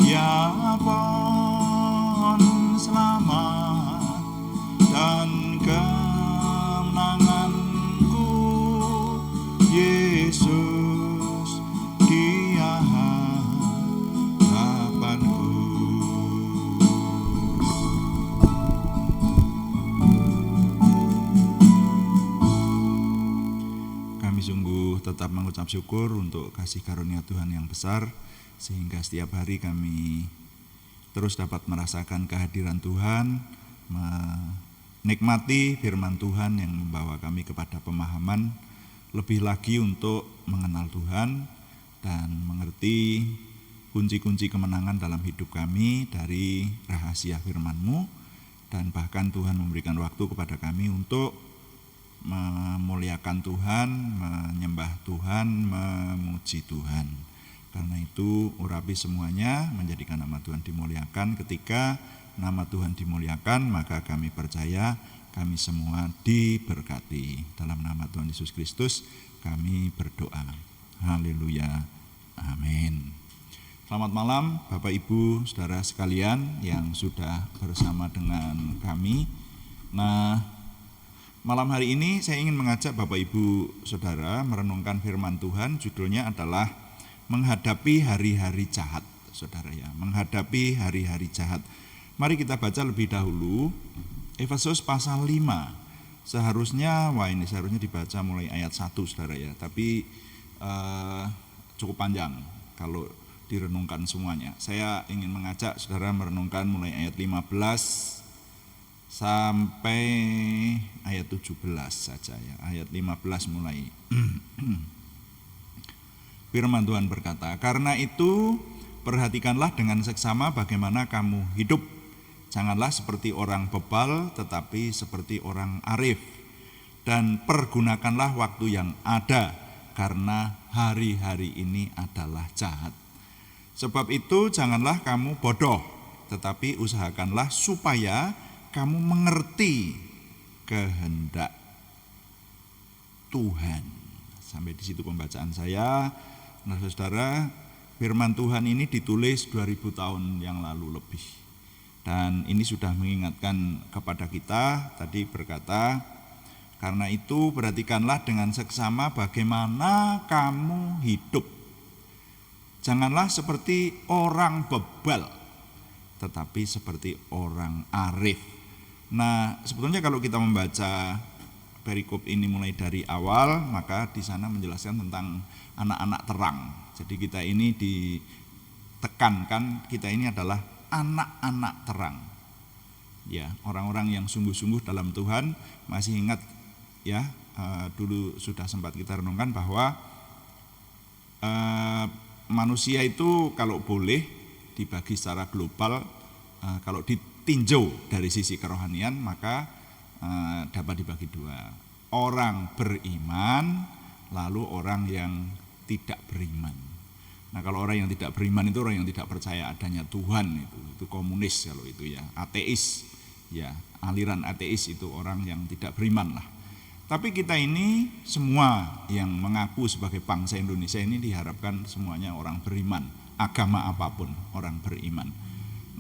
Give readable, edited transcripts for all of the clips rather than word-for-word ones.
Ya pon selamat dan kemenanganku, Yesus Dia harapanku. Kami sungguh tetap mengucap syukur untuk kasih karunia Tuhan yang besar, sehingga setiap hari kami terus dapat merasakan kehadiran Tuhan, menikmati firman Tuhan yang membawa kami kepada pemahaman lebih lagi untuk mengenal Tuhan dan mengerti kunci-kunci kemenangan dalam hidup kami dari rahasia firman-Mu. Dan bahkan Tuhan memberikan waktu kepada kami untuk memuliakan Tuhan, menyembah Tuhan, memuji Tuhan. Karena itu urapi semuanya menjadikan nama Tuhan dimuliakan. Ketika nama Tuhan dimuliakan, maka kami percaya kami semua diberkati. Dalam nama Tuhan Yesus Kristus kami berdoa. Haleluya. Amin. Selamat malam Bapak Ibu Saudara sekalian yang sudah bersama dengan kami. Nah, malam hari ini saya ingin mengajak Bapak Ibu Saudara merenungkan firman Tuhan. Judulnya adalah menghadapi hari-hari jahat, Saudara ya. Menghadapi hari-hari jahat. Mari kita baca lebih dahulu Efesus pasal 5. Seharusnya dibaca mulai ayat 1, Saudara ya. Tapi cukup panjang kalau direnungkan semuanya. Saya ingin mengajak Saudara merenungkan mulai ayat 15 sampai ayat 17 saja ya. Ayat 15 mulai. Firman Tuhan berkata, "Karena itu perhatikanlah dengan seksama bagaimana kamu hidup. Janganlah seperti orang bebal, tetapi seperti orang arif. Dan pergunakanlah waktu yang ada, karena hari-hari ini adalah jahat. Sebab itu janganlah kamu bodoh, tetapi usahakanlah supaya kamu mengerti kehendak Tuhan." Sampai di situ pembacaan saya. Nah, Saudara, firman Tuhan ini ditulis 2000 tahun yang lalu lebih. Dan ini sudah mengingatkan kepada kita, tadi berkata, "Karena itu perhatikanlah dengan seksama bagaimana kamu hidup. Janganlah seperti orang bebal, tetapi seperti orang arif." Nah, sebetulnya kalau kita membaca perikop ini mulai dari awal, maka di sana menjelaskan tentang anak-anak terang. Jadi kita ini ditekankan, kita ini adalah anak-anak terang. Ya, orang-orang yang sungguh-sungguh dalam Tuhan. Masih ingat ya, dulu sudah sempat kita renungkan bahwa manusia itu kalau boleh dibagi secara global, kalau ditinjau dari sisi kerohanian, maka dapat dibagi dua. Orang beriman, lalu orang yang tidak beriman. Nah, kalau orang yang tidak beriman itu orang yang tidak percaya adanya Tuhan, itu komunis kalau itu ya, ateis ya, aliran ateis itu orang yang tidak beriman lah. Tapi kita ini semua yang mengaku sebagai bangsa Indonesia ini diharapkan semuanya orang beriman, agama apapun orang beriman.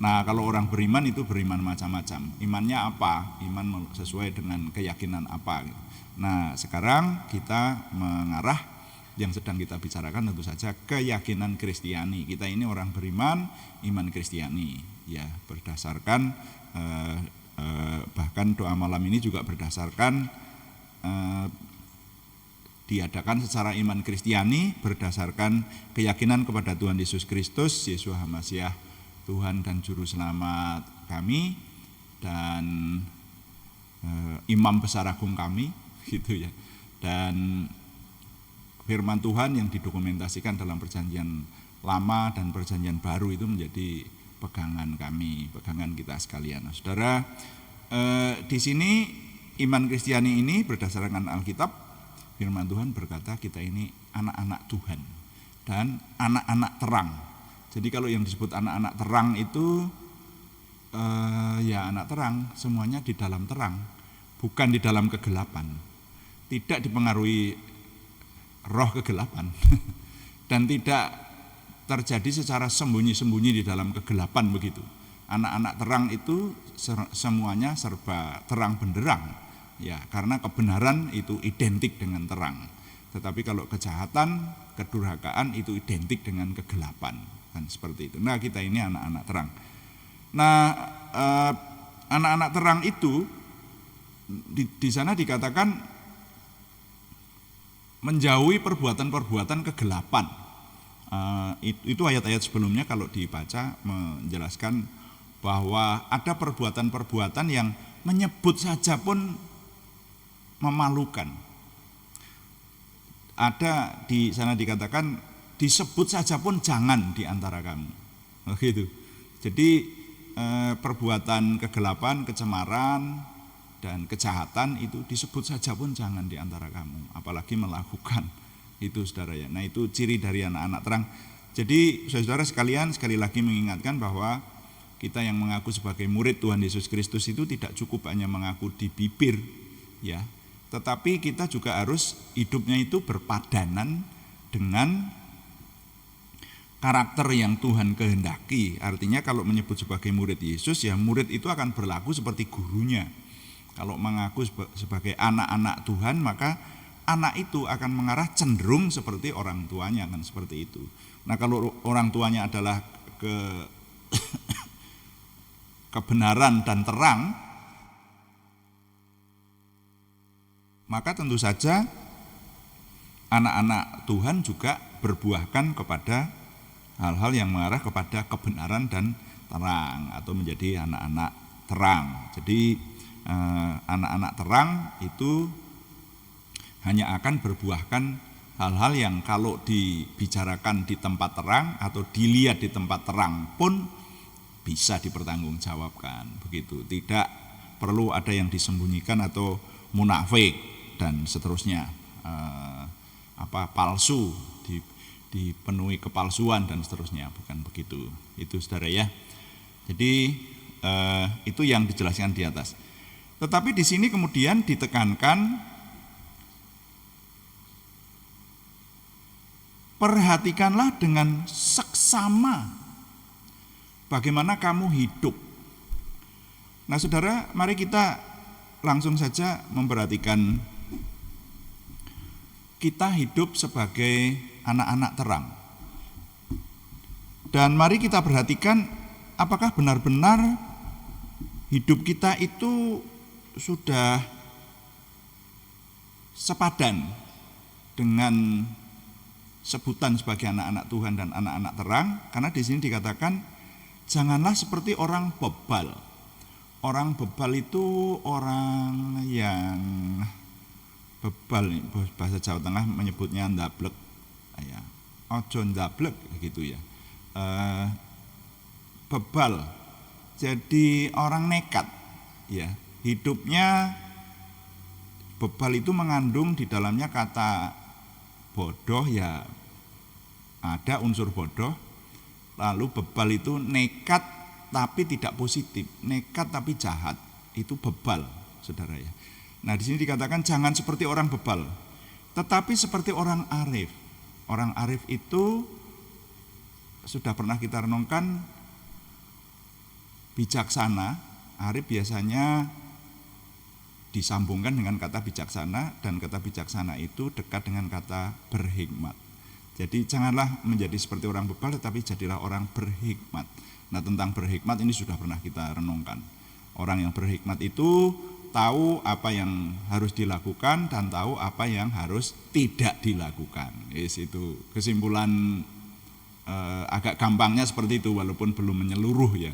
Nah, kalau orang beriman itu beriman macam-macam. Imannya apa? Iman sesuai dengan keyakinan apa gitu. Nah, sekarang kita mengarah, yang sedang kita bicarakan tentu saja keyakinan Kristiani. Kita ini orang beriman, iman Kristiani ya, berdasarkan bahkan doa malam ini juga berdasarkan diadakan secara iman Kristiani, berdasarkan keyakinan kepada Tuhan Yesus Kristus, Yeshua HaMasyiah, Tuhan dan Juru Selamat kami, dan Imam Besar Agung kami gitu ya. Dan firman Tuhan yang didokumentasikan dalam Perjanjian Lama dan Perjanjian Baru itu menjadi pegangan kami, pegangan kita sekalian. Nah, Saudara, di sini iman Kristiani ini berdasarkan Alkitab, firman Tuhan berkata kita ini anak-anak Tuhan dan anak-anak terang. Jadi kalau yang disebut anak-anak terang itu ya anak terang, semuanya di dalam terang, bukan di dalam kegelapan. Tidak dipengaruhi roh kegelapan. dan tidak terjadi secara sembunyi-sembunyi di dalam kegelapan begitu. Anak-anak terang itu semuanya serba terang benderang, ya, karena kebenaran itu identik dengan terang. Tetapi kalau kejahatan, kedurhakaan itu identik dengan kegelapan, kan seperti itu. Nah, kita ini anak-anak terang. Nah, anak-anak terang itu di sana dikatakan menjauhi perbuatan-perbuatan kegelapan. Itu ayat-ayat sebelumnya kalau dibaca menjelaskan bahwa ada perbuatan-perbuatan yang menyebut saja pun memalukan. Ada di sana dikatakan disebut saja pun jangan di antara kamu. Begitu. Jadi perbuatan kegelapan, kecemaran dan kejahatan itu disebut saja pun jangan di antara kamu, apalagi melakukan itu, saudara ya. Nah, itu ciri dari anak-anak terang. Jadi saudara sekalian, sekali lagi mengingatkan bahwa kita yang mengaku sebagai murid Tuhan Yesus Kristus itu tidak cukup hanya mengaku di bibir, ya, tetapi kita juga harus hidupnya itu berpadanan dengan karakter yang Tuhan kehendaki. Artinya kalau menyebut sebagai murid Yesus, ya murid itu akan berlaku seperti gurunya. Kalau mengaku sebagai anak-anak Tuhan, maka anak itu akan mengarah cenderung seperti orang tuanya, kan seperti itu. Nah, kalau orang tuanya adalah kebenaran dan terang, maka tentu saja anak-anak Tuhan juga berbuahkan kepada hal-hal yang mengarah kepada kebenaran dan terang, atau menjadi anak-anak terang. Jadi anak-anak terang itu hanya akan berbuahkan hal-hal yang kalau dibicarakan di tempat terang atau dilihat di tempat terang pun bisa dipertanggungjawabkan, begitu. Tidak perlu ada yang disembunyikan atau munafik dan seterusnya, palsu, dipenuhi kepalsuan dan seterusnya, bukan begitu. Itu saudara ya. Jadi itu yang dijelaskan di atas. Tetapi di sini kemudian ditekankan, perhatikanlah dengan seksama bagaimana kamu hidup. Nah, saudara, mari kita langsung saja memperhatikan kita hidup sebagai anak-anak terang. Dan mari kita perhatikan apakah benar-benar hidup kita itu sudah sepadan dengan sebutan sebagai anak-anak Tuhan dan anak-anak terang. Karena di sini dikatakan janganlah seperti orang bebal. Orang bebal itu orang yang bebal, bahasa Jawa Tengah menyebutnya ndablek, ya, ojo ndablek gitu ya. Bebal, jadi orang nekat, ya. Hidupnya bebal itu mengandung di dalamnya kata bodoh, ya, ada unsur bodoh. Lalu bebal itu nekat tapi tidak positif, nekat tapi jahat, itu bebal, saudara ya. Nah, di sini dikatakan jangan seperti orang bebal, tetapi seperti orang arif. Orang arif itu sudah pernah kita renungkan, bijaksana. Arif biasanya disambungkan dengan kata bijaksana, dan kata bijaksana itu dekat dengan kata berhikmat. Jadi janganlah menjadi seperti orang bebal, tetapi jadilah orang berhikmat. Nah, tentang berhikmat ini sudah pernah kita renungkan. Orang yang berhikmat itu tahu apa yang harus dilakukan dan tahu apa yang harus tidak dilakukan. Itu kesimpulan agak gampangnya seperti itu, walaupun belum menyeluruh ya.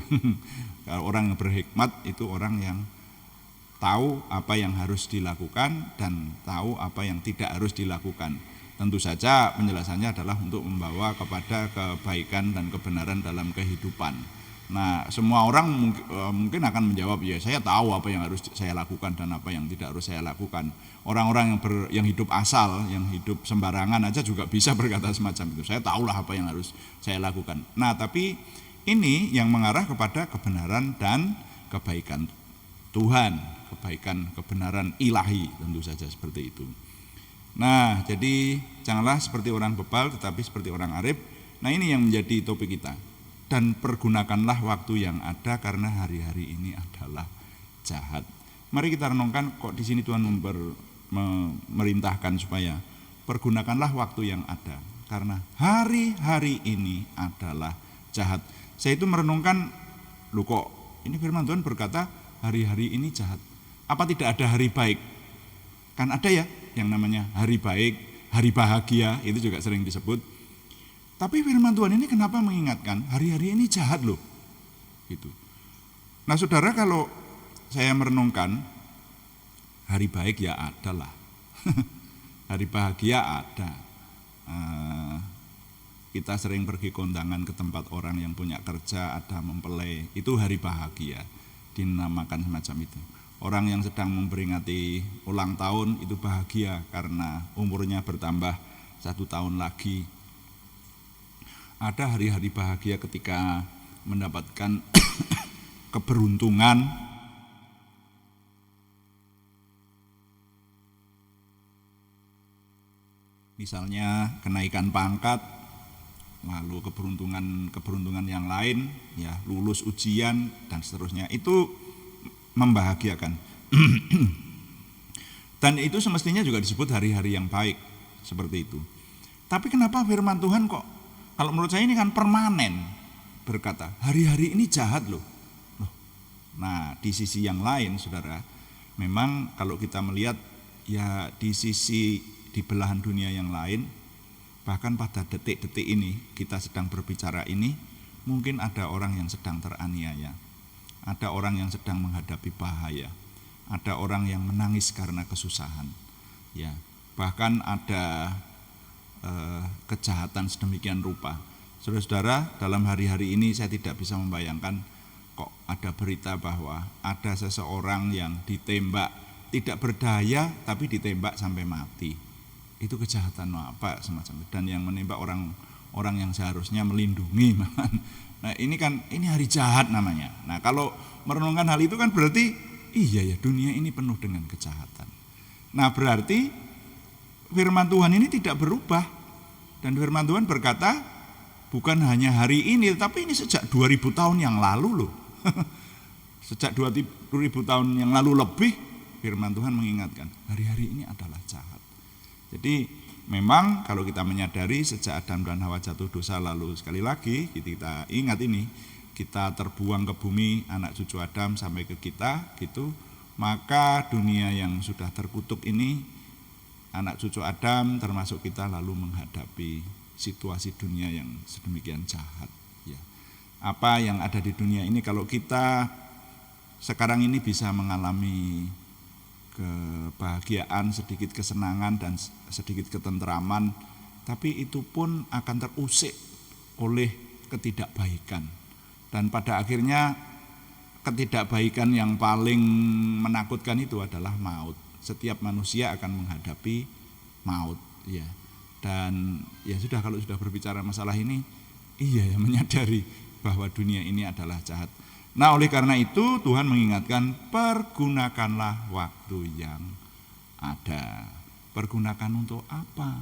Kalau orang yang berhikmat itu orang yang tahu apa yang harus dilakukan dan tahu apa yang tidak harus dilakukan. Tentu saja penjelasannya adalah untuk membawa kepada kebaikan dan kebenaran dalam kehidupan. Nah, semua orang mungkin akan menjawab, ya saya tahu apa yang harus saya lakukan dan apa yang tidak harus saya lakukan. Orang-orang yang hidup asal, yang hidup sembarangan aja juga bisa berkata semacam itu. Saya tahulah apa yang harus saya lakukan. Nah, tapi ini yang mengarah kepada kebenaran dan kebaikan Tuhan, kebaikan kebenaran ilahi, tentu saja seperti itu. Nah, jadi janganlah seperti orang bebal tetapi seperti orang arif. Nah, ini yang menjadi topik kita. Dan pergunakanlah waktu yang ada karena hari-hari ini adalah jahat. Mari kita renungkan, kok di sini Tuhan memerintahkan supaya pergunakanlah waktu yang ada karena hari-hari ini adalah jahat. Saya itu merenungkan, loh kok ini firman Tuhan berkata hari-hari ini jahat. Apa tidak ada hari baik? Kan ada ya yang namanya hari baik, hari bahagia, itu juga sering disebut. Tapi firman Tuhan ini kenapa mengingatkan hari-hari ini jahat loh? Gitu. Nah, saudara, kalau saya merenungkan, hari baik ya ada lah. Hari bahagia ada. Kita sering pergi kondangan ke tempat orang yang punya kerja, ada mempelai, itu hari bahagia, dinamakan semacam itu. Orang yang sedang memperingati ulang tahun itu bahagia karena umurnya bertambah 1 tahun lagi. Ada hari-hari bahagia ketika mendapatkan keberuntungan, misalnya kenaikan pangkat, lalu keberuntungan yang lain, ya lulus ujian dan seterusnya, itu membahagiakan. Dan itu semestinya juga disebut hari-hari yang baik, seperti itu. Tapi kenapa firman Tuhan kok, kalau menurut saya ini kan permanen, berkata hari-hari ini jahat loh. Nah, di sisi yang lain, saudara, memang kalau kita melihat ya di sisi di belahan dunia yang lain, bahkan pada detik-detik ini kita sedang berbicara ini, mungkin ada orang yang sedang teraniaya, ada orang yang sedang menghadapi bahaya, ada orang yang menangis karena kesusahan, ya bahkan ada kejahatan sedemikian rupa. Saudara-saudara, dalam hari-hari ini saya tidak bisa membayangkan kok ada berita bahwa ada seseorang yang ditembak, tidak berdaya tapi ditembak sampai mati. Itu kejahatan apa semacam itu, dan yang menembak orang yang seharusnya melindungi. Nah, ini hari jahat namanya. Nah, kalau merenungkan hal itu kan berarti iya ya, dunia ini penuh dengan kejahatan. Nah, berarti firman Tuhan ini tidak berubah, dan firman Tuhan berkata bukan hanya hari ini, tapi ini sejak 2000 tahun yang lalu loh. Sejak 2000 tahun yang lalu lebih, firman Tuhan mengingatkan hari-hari ini adalah jahat. Jadi memang kalau kita menyadari sejak Adam dan Hawa jatuh dosa, lalu sekali lagi kita ingat ini, kita terbuang ke bumi, anak cucu Adam sampai ke kita gitu, maka dunia yang sudah terkutuk ini, anak cucu Adam termasuk kita, lalu menghadapi situasi dunia yang sedemikian jahat, ya. Apa yang ada di dunia ini, kalau kita sekarang ini bisa mengalami kebahagiaan, sedikit kesenangan dan sedikit ketentraman, tapi itu pun akan terusik oleh ketidakbaikan. Dan pada akhirnya ketidakbaikan yang paling menakutkan itu adalah maut. Setiap manusia akan menghadapi maut, ya. Dan ya sudah, kalau sudah berbicara masalah ini, iya ya, menyadari bahwa dunia ini adalah jahat. Nah, oleh karena itu Tuhan mengingatkan, pergunakanlah waktu yang ada. Pergunakan untuk apa?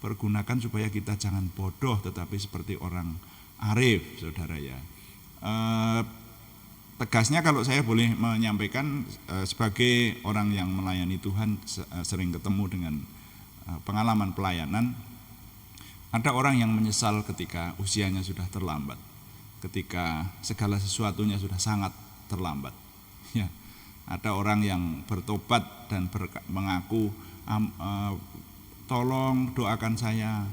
Pergunakan supaya kita jangan bodoh tetapi seperti orang arif, saudara ya. Tegasnya kalau saya boleh menyampaikan, sebagai orang yang melayani Tuhan, sering ketemu dengan pengalaman pelayanan. Ada orang yang menyesal ketika usianya sudah terlambat, ketika segala sesuatunya sudah sangat terlambat, ya. Ada orang yang bertobat dan mengaku, tolong doakan saya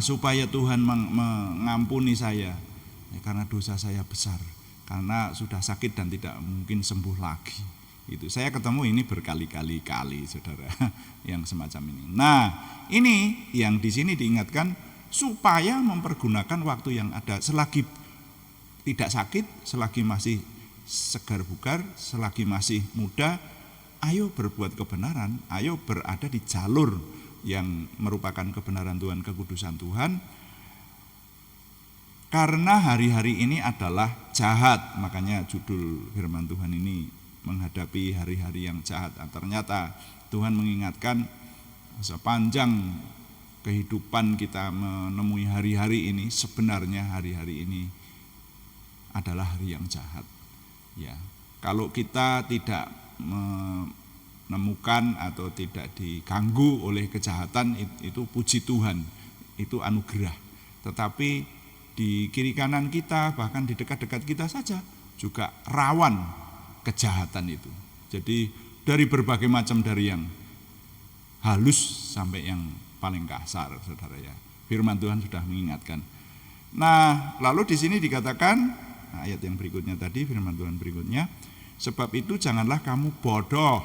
supaya Tuhan mengampuni saya, ya, karena dosa saya besar, karena sudah sakit dan tidak mungkin sembuh lagi. Itu saya ketemu ini berkali-kali, saudara, yang semacam ini. Nah, ini yang di sini diingatkan supaya mempergunakan waktu yang ada, selagi tidak sakit, selagi masih segar bugar, selagi masih muda, ayo berbuat kebenaran, ayo berada di jalur yang merupakan kebenaran Tuhan, kekudusan Tuhan. Karena hari-hari ini adalah jahat, makanya judul firman Tuhan ini menghadapi hari-hari yang jahat. Ternyata Tuhan mengingatkan sepanjang kehidupan kita menemui hari-hari ini, sebenarnya hari-hari ini adalah hari yang jahat. Ya, kalau kita tidak menemukan atau tidak diganggu oleh kejahatan, itu puji Tuhan, itu anugerah. Tetapi di kiri kanan kita, bahkan di dekat-dekat kita saja juga rawan kejahatan itu. Jadi dari berbagai macam, dari yang halus sampai yang paling kasar, saudara ya. Firman Tuhan sudah mengingatkan. Nah, lalu di sini dikatakan, ayat yang berikutnya tadi, firman Tuhan berikutnya, sebab itu janganlah kamu bodoh,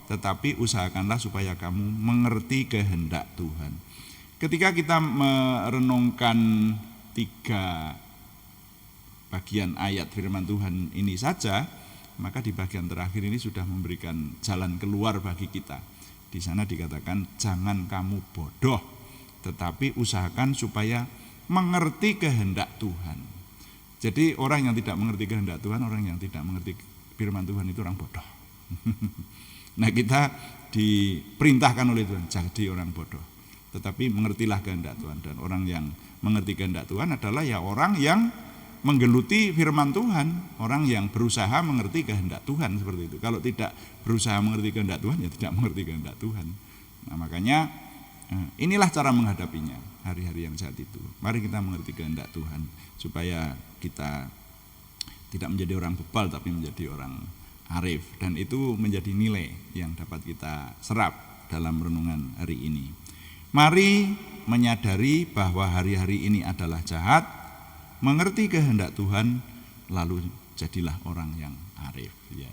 tetapi usahakanlah supaya kamu mengerti kehendak Tuhan. Ketika kita merenungkan 3 bagian ayat firman Tuhan ini saja, maka di bagian terakhir ini sudah memberikan jalan keluar bagi kita. Di sana dikatakan jangan kamu bodoh, tetapi usahakan supaya mengerti kehendak Tuhan. Jadi orang yang tidak mengerti kehendak Tuhan, orang yang tidak mengerti firman Tuhan itu orang bodoh. Nah, kita diperintahkan oleh Tuhan jadi orang bodoh, tetapi mengertilah kehendak Tuhan. Dan orang yang mengerti kehendak Tuhan adalah ya orang yang menggeluti firman Tuhan, orang yang berusaha mengerti kehendak Tuhan, seperti itu. Kalau tidak berusaha mengerti kehendak Tuhan, ya tidak mengerti kehendak Tuhan. Nah, makanya inilah cara menghadapinya hari-hari yang jahat itu. Mari kita mengerti kehendak Tuhan supaya kita tidak menjadi orang bebal tapi menjadi orang arif, dan itu menjadi nilai yang dapat kita serap dalam renungan hari ini. Mari menyadari bahwa hari-hari ini adalah jahat, mengerti kehendak Tuhan, lalu jadilah orang yang arif. Ya.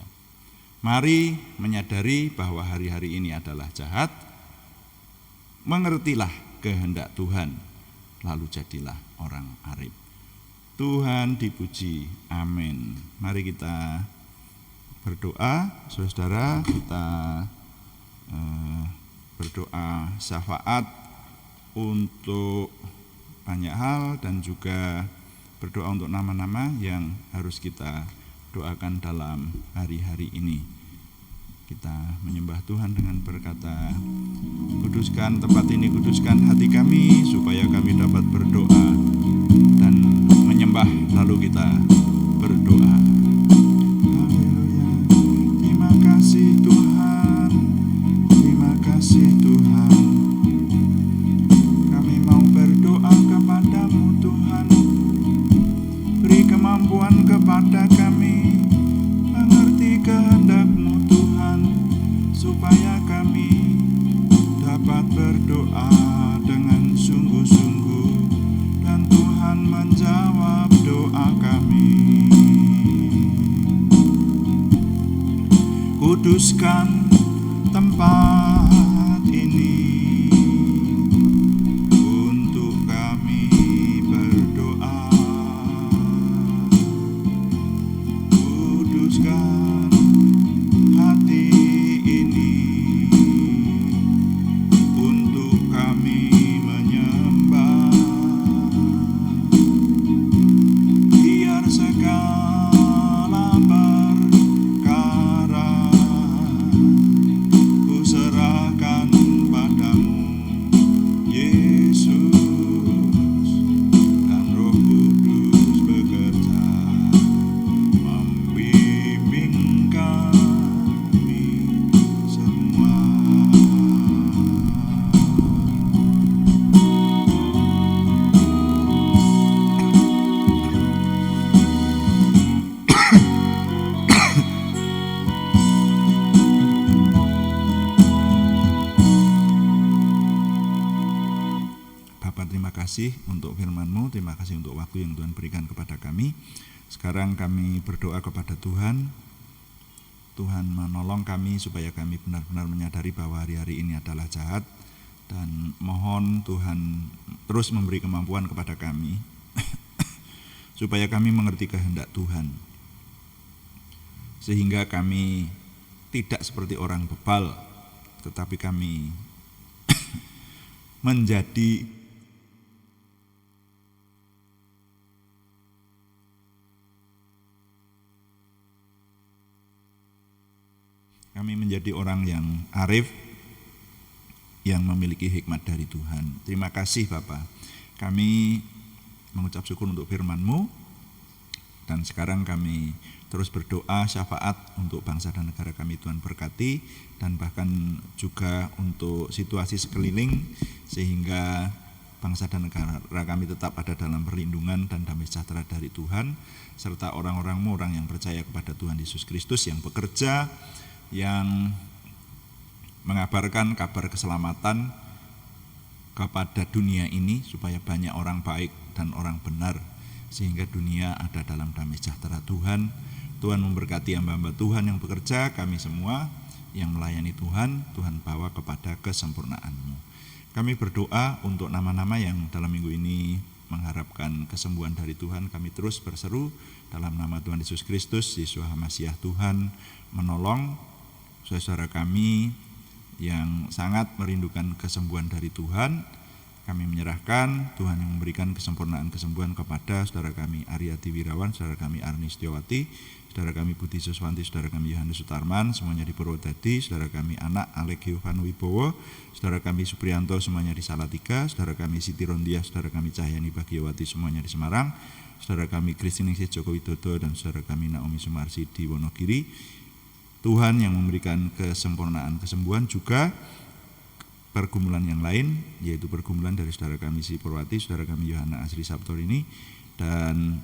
Mari menyadari bahwa hari-hari ini adalah jahat, mengertilah kehendak Tuhan, lalu jadilah orang arif. Tuhan dipuji, amin. Mari kita berdoa, saudara, kita berdoa syafaat untuk banyak hal, dan juga berdoa untuk nama-nama yang harus kita doakan dalam hari-hari ini. Kita menyembah Tuhan dengan berkata, kuduskan tempat ini, kuduskan hati kami, supaya kami dapat berdoa dan menyembah. Lalu kita berdoa. Haleluya. Terima kasih Tuhan, terima kasih Tuhan. Kami mau berdoa kepadamu Tuhan. Beri kemampuan kepada kami mengerti kehendak-Mu Tuhan, supaya kami dapat berdoa dengan sungguh-sungguh, dan Tuhan menjawab doa kami. Kuduskan tempat ini untuk kami berdoa. Kuduskan hati ini untuk kami menyembah. Biar segala perkara ku serahkan padamu, Yesus, dan Roh Kudus bekerja membimbing kami semua. Bapa, terima kasih untuk firman-Mu, terima kasih untuk waktu yang Tuhan berikan kepada kami. Sekarang kami berdoa kepada Tuhan. Tuhan menolong kami supaya kami benar-benar menyadari bahwa hari-hari ini adalah jahat, dan mohon Tuhan terus memberi kemampuan kepada kami supaya kami mengerti kehendak Tuhan, sehingga kami tidak seperti orang bebal, tetapi kami menjadi orang yang arif, yang memiliki hikmat dari Tuhan. Terima kasih Bapa. Kami mengucap syukur untuk firman-Mu, dan sekarang kami terus berdoa syafaat untuk bangsa dan negara kami, Tuhan berkati, dan bahkan juga untuk situasi sekeliling, sehingga bangsa dan negara kami tetap ada dalam perlindungan dan damai sejahtera dari Tuhan, serta orang-orang-Mu, orang yang percaya kepada Tuhan Yesus Kristus, yang bekerja, yang mengabarkan kabar keselamatan kepada dunia ini, supaya banyak orang baik dan orang benar, sehingga dunia ada dalam damai sejahtera Tuhan. Tuhan memberkati hamba-hamba Tuhan yang bekerja, kami semua yang melayani Tuhan, Tuhan bawa kepada kesempurnaan-Mu. Kami berdoa untuk nama-nama yang dalam minggu ini mengharapkan kesembuhan dari Tuhan. Kami terus berseru dalam nama Tuhan Yesus Kristus, Yeshua HaMasyiah, Tuhan menolong saudara kami yang sangat merindukan kesembuhan dari Tuhan. Kami menyerahkan Tuhan yang memberikan kesempurnaan kesembuhan kepada saudara kami Aryati Wirawan, saudara kami Arni Setiawati, saudara kami Budi Suswanti, saudara kami Yohanes Sutarman, semuanya di Purwodadi, saudara kami Anak Alek Yovan Wibowo, saudara kami Supriyanto, semuanya di Salatiga, saudara kami Siti Rondia, saudara kami Cahyani Bagiawati, semuanya di Semarang, saudara kami Kristiningsih Joko Widodo, dan saudara kami Naomi Sumarsi di Wonogiri. Tuhan yang memberikan kesempurnaan kesembuhan juga pergumulan yang lain, yaitu pergumulan dari saudara kami Si Purwati, saudara kami Yohana Asri Sabtorini, dan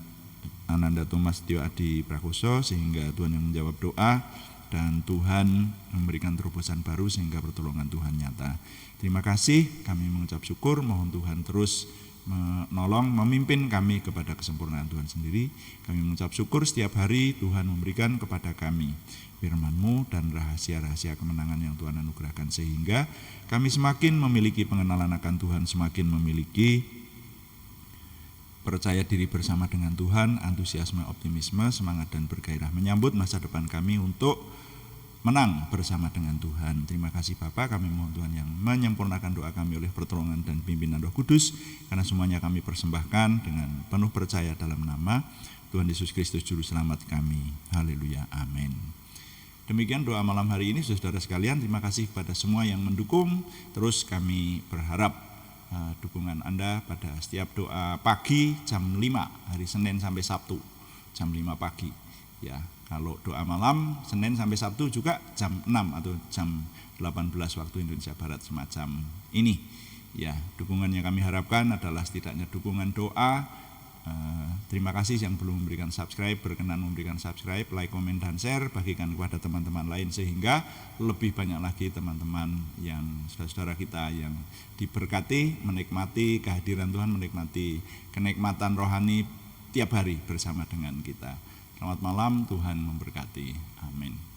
Ananda Thomas Tio Adi Prakoso, sehingga Tuhan yang menjawab doa dan Tuhan memberikan terobosan baru sehingga pertolongan Tuhan nyata. Terima kasih, kami mengucap syukur, mohon Tuhan terus menolong, memimpin kami kepada kesempurnaan Tuhan sendiri. Kami mengucap syukur setiap hari Tuhan memberikan kepada kami firman-Mu dan rahasia-rahasia kemenangan yang Tuhan anugerahkan, sehingga kami semakin memiliki pengenalan akan Tuhan, semakin memiliki percaya diri bersama dengan Tuhan, antusiasme, optimisme, semangat dan bergairah menyambut masa depan kami untuk menang bersama dengan Tuhan. Terima kasih Bapa, kami mohon Tuhan yang menyempurnakan doa kami oleh pertolongan dan pimpinan Roh Kudus, karena semuanya kami persembahkan dengan penuh percaya dalam nama Tuhan Yesus Kristus Juru Selamat kami. Haleluya, amin. Demikian doa malam hari ini saudara sekalian. Terima kasih pada semua yang mendukung. Terus kami berharap dukungan Anda pada setiap doa pagi jam 5 hari Senin sampai Sabtu jam 5 pagi. Ya, kalau doa malam Senin sampai Sabtu juga jam 6 atau jam 18 waktu Indonesia Barat semacam ini. Ya, dukungan yang kami harapkan adalah setidaknya dukungan doa. Terima kasih yang belum memberikan subscribe, berkenan memberikan subscribe, like, komen, dan share, bagikan kepada teman-teman lain, sehingga lebih banyak lagi teman-teman yang saudara-saudara kita yang diberkati, menikmati kehadiran Tuhan, menikmati kenikmatan rohani tiap hari bersama dengan kita. Selamat malam, Tuhan memberkati. Amin.